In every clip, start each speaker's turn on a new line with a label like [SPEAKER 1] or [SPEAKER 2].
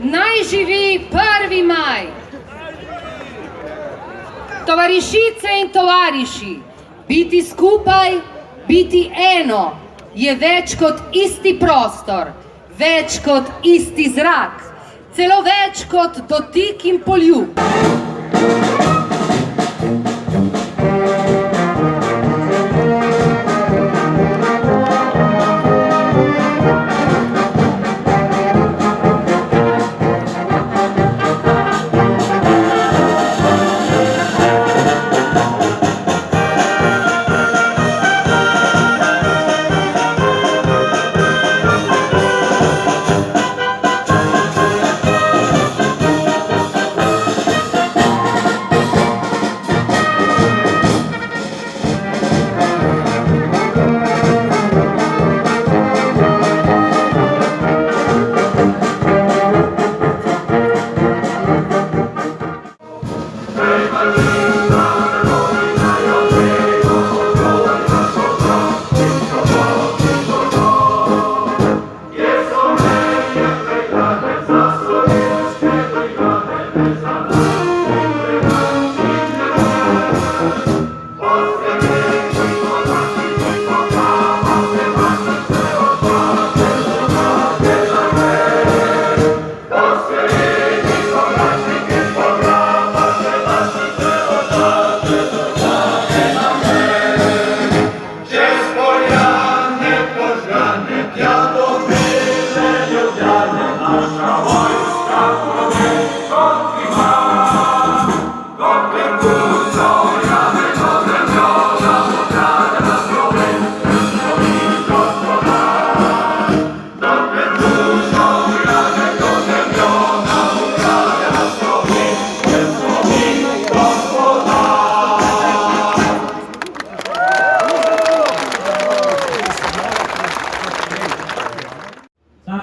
[SPEAKER 1] Naj živi 1. maj! Tovarišice in tovariši, biti skupaj, biti eno, je več kot isti prostor, več kot isti zrak, celo več kot dotik in poljub.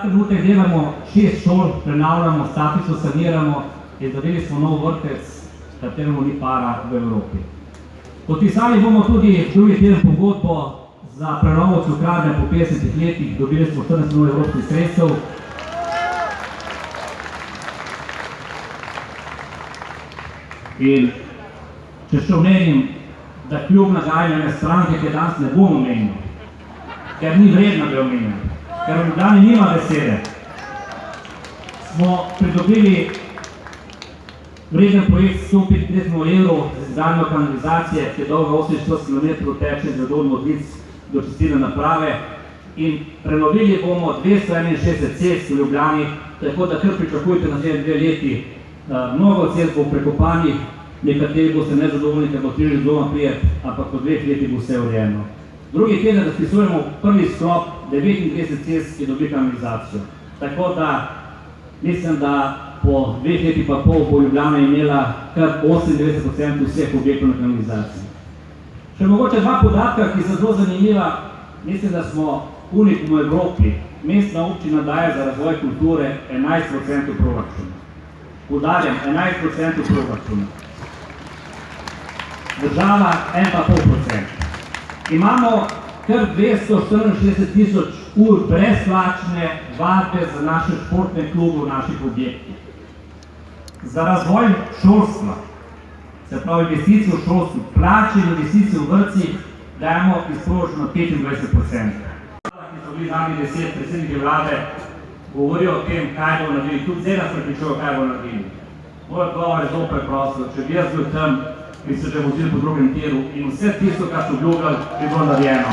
[SPEAKER 2] Trenutek delamo 6 šol, prenavljamo, statico saniramo in zadeli smo nov vrtec, kateremu ni para v Evropi. Podpisali bomo tudi drugi teden pogodbo za prenovo Cukrarne po 50 letih, dobili smo 14 milijonov evropskih sredstev. In če še omenim, da kljub nagajanju stranke, ki danes ne bom omenil, ker ni vredno bi omenil, ker v Ljubljani nima besede, smo pridobili vreden projekt 135 milijonov evrov za izgradnjo kanalizacije, ki je dolga 48 km teče z Dolnjo od Lic do čistilne naprave, in prenovili bomo 261 cest v Ljubljani, tako da kar pričakujte na 2 leti. Mnogo cest bo prekopanih, nekateri boste nezadovoljni, ker bo 30 doma prijet, ampak po 2 letih bo vse urejeno. Drugi teden razpisujemo prvi sklop 29 cest, ki dobi kanalizacijo. Tako da mislim, da po 2 letih pa pol bo Ljubljana imela kar 98% vseh objektov na kanalizaciji. Še mogoče 2 podatka, ki so zelo zanimiva. Mislim, da smo unikum v Evropi. Mestna občina daje za razvoj kulture 11% proračuna. Poudarjam, 11% proračuna. Država 1,5%. Imamo kar 264 tisoč ur brezplačne vadbe za naše športne klube v naših objektih. Za razvoj šolstva, se pravi investicije v šolstvu, plače in investicije v vrtcih, dajemo iz proračuna 25%. Ki so bili zadnjih 10 predsedniki vlade, govorijo o tem, kaj bomo naredili. Tudi zdaj nas prepričujejo, kaj bomo naredili. Moj odgovor je zelo preprosto. Če bi jaz bil tam, bi se že vozili po drugem tiru in vse tisto, kar so obljubljali, bi bilo narejeno.